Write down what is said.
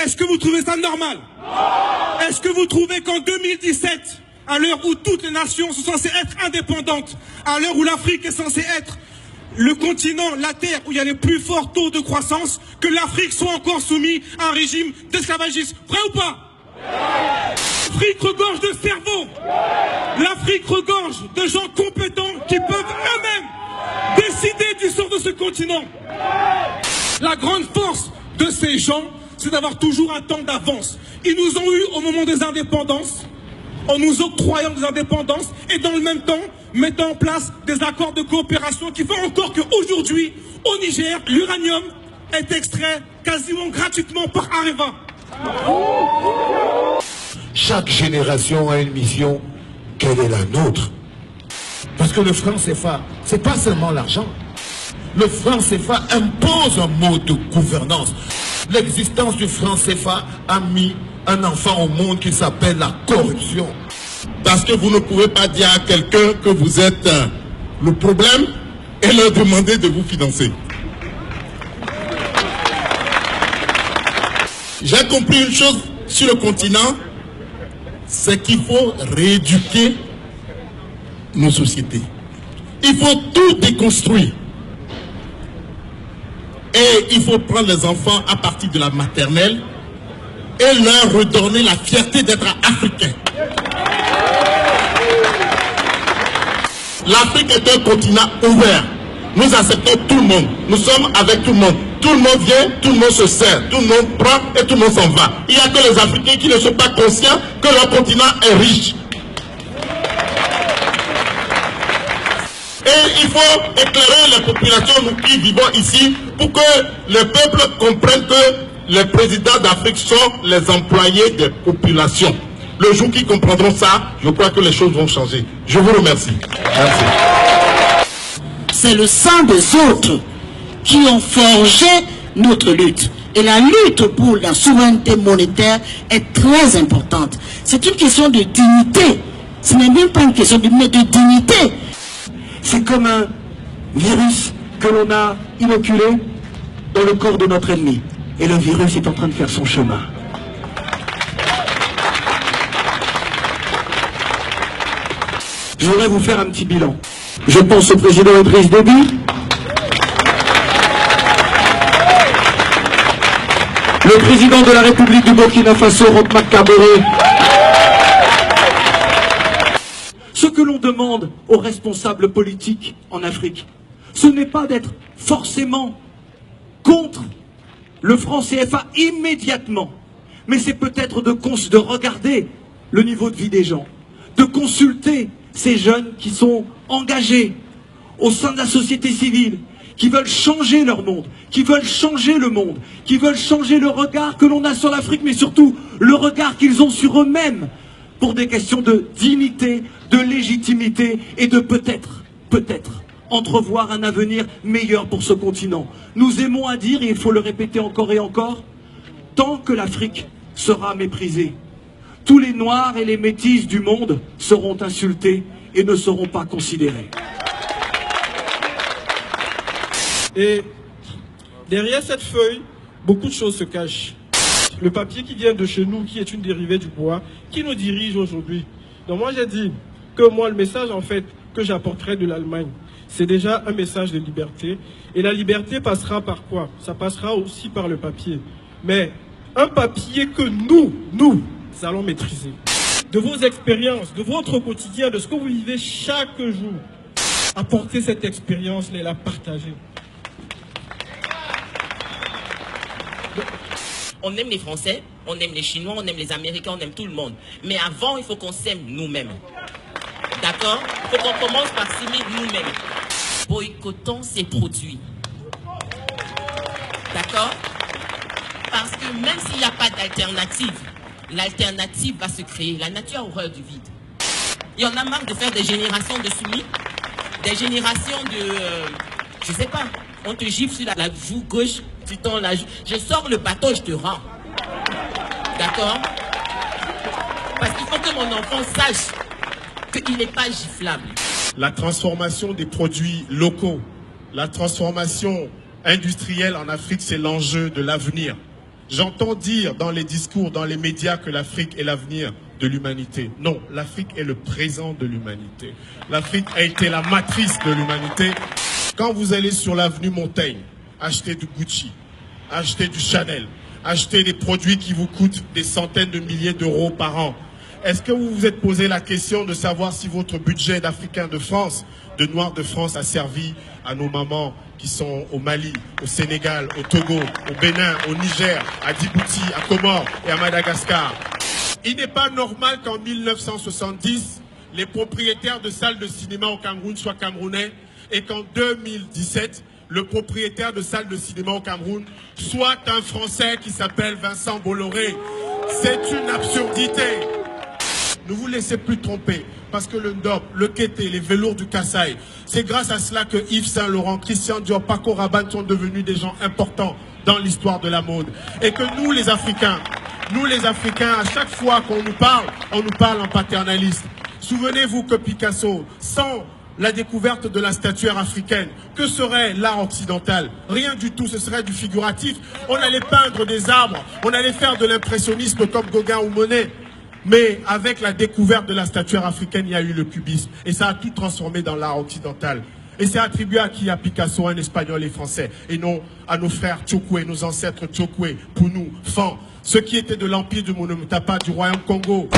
Est-ce que vous trouvez ça normal? Est-ce que vous trouvez qu'en 2017, à l'heure où toutes les nations sont censées être indépendantes, à l'heure où l'Afrique est censée être le continent, la terre où il y a les plus forts taux de croissance, que l'Afrique soit encore soumise à un régime d'esclavagisme? Vrai ou pas? L'Afrique regorge de cerveaux. L'Afrique regorge de gens compétents qui peuvent eux-mêmes décider du sort de ce continent. La grande force de ces gens, c'est d'avoir toujours un temps d'avance. Ils nous ont eu au moment des indépendances, en nous octroyant des indépendances, et dans le même temps, mettant en place des accords de coopération qui font encore qu'aujourd'hui, au Niger, l'uranium est extrait quasiment gratuitement par Areva. Chaque génération a une mission. Quelle est la nôtre? Parce que le franc CFA, c'est pas seulement l'argent. Le franc CFA impose un mode de gouvernance. L'existence du franc CFA a mis un enfant au monde qui s'appelle la corruption. Parce que vous ne pouvez pas dire à quelqu'un que vous êtes le problème et leur demander de vous financer. J'ai compris une chose sur le continent, c'est qu'il faut rééduquer nos sociétés. Il faut tout déconstruire. Et il faut prendre les enfants à partir de la maternelle et leur redonner la fierté d'être africains. L'Afrique est un continent ouvert. Nous acceptons tout le monde. Nous sommes avec tout le monde. Tout le monde vient, tout le monde se sert. Tout le monde prend et tout le monde s'en va. Il n'y a que les Africains qui ne sont pas conscients que leur continent est riche. Et il faut éclairer les populations, nous qui vivons ici, pour que le peuple comprenne que les présidents d'Afrique sont les employés des populations. Le jour qu'ils comprendront ça, je crois que les choses vont changer. Je vous remercie. Merci. C'est le sang des autres qui ont forgé notre lutte. Et la lutte pour la souveraineté monétaire est très importante. C'est une question de dignité. Ce n'est même pas une question de dignité. C'est comme un virus que l'on a inoculé dans le corps de notre ennemi. Et le virus est en train de faire son chemin. Je voudrais vous faire un petit bilan. Je pense au président Idriss Déby, le président de la République du Burkina Faso, Roch Marc Kaboré. Ce que l'on demande aux responsables politiques en Afrique, ce n'est pas d'être forcément contre le franc CFA immédiatement, mais c'est peut-être de regarder le niveau de vie des gens, de consulter ces jeunes qui sont engagés au sein de la société civile, qui veulent changer leur monde, qui veulent changer le monde, qui veulent changer le regard que l'on a sur l'Afrique, mais surtout le regard qu'ils ont sur eux-mêmes, pour des questions de dignité, de légitimité et de peut-être entrevoir un avenir meilleur pour ce continent. Nous aimons à dire, et il faut le répéter encore et encore, tant que l'Afrique sera méprisée, tous les Noirs et les Métis du monde seront insultés et ne seront pas considérés. Et derrière cette feuille, beaucoup de choses se cachent. Le papier qui vient de chez nous, qui est une dérivée du bois, qui nous dirige aujourd'hui. Donc moi j'ai dit que moi le message en fait que j'apporterai de l'Allemagne, c'est déjà un message de liberté. Et la liberté passera par quoi? Ça passera aussi par le papier. Mais un papier que nous allons maîtriser. De vos expériences, de votre quotidien, de ce que vous vivez chaque jour. Apportez cette expérience et la partager. On aime les Français, on aime les Chinois, on aime les Américains, on aime tout le monde. Mais avant, il faut qu'on s'aime nous-mêmes. D'accord? Il faut qu'on commence par s'aimer nous-mêmes. Boycottons ces produits. D'accord? Parce que même s'il n'y a pas d'alternative, l'alternative va se créer. La nature a horreur du vide. Il y en a marre de faire des générations de soumis, des générations de... je sais pas, on te gifle sur la joue gauche, tu tends la joue. Je sors le bateau, je te rends. D'accord? Parce qu'il faut que mon enfant sache qu'il n'est pas giflable. La transformation des produits locaux, la transformation industrielle en Afrique, c'est l'enjeu de l'avenir. J'entends dire dans les discours, dans les médias que l'Afrique est l'avenir de l'humanité. Non, l'Afrique est le présent de l'humanité. L'Afrique a été la matrice de l'humanité. Quand vous allez sur l'avenue Montaigne, acheter du Gucci, acheter du Chanel, acheter des produits qui vous coûtent des centaines de milliers d'euros par an, est-ce que vous vous êtes posé la question de savoir si votre budget d'Africains de France, de Noirs de France, a servi à nos mamans qui sont au Mali, au Sénégal, au Togo, au Bénin, au Niger, à Djibouti, à Comores et à Madagascar? Il n'est pas normal qu'en 1970, les propriétaires de salles de cinéma au Cameroun soient camerounais et qu'en 2017, le propriétaire de salles de cinéma au Cameroun soit un Français qui s'appelle Vincent Bolloré. C'est une absurdité. Ne vous laissez plus tromper, parce que le Ndop, le Kété, les velours du Kassai, c'est grâce à cela que Yves Saint Laurent, Christian Dior, Paco Rabanne sont devenus des gens importants dans l'histoire de la mode. Et que nous les Africains, à chaque fois qu'on nous parle en paternaliste. Souvenez-vous que Picasso, sans la découverte de la statuaire africaine, que serait l'art occidental? Rien du tout, ce serait du figuratif. On allait peindre des arbres, on allait faire de l'impressionnisme comme Gauguin ou Monet. Mais avec la découverte de la statuaire africaine, il y a eu le cubisme. Et ça a tout transformé dans l'art occidental. Et c'est attribué à qui? À Picasso, un Espagnol et Français. Et non à nos frères Tchokwe, nos ancêtres Tchokwe, Pounou, Fan, ceux qui étaient de l'empire du Monomotapa, du royaume Congo.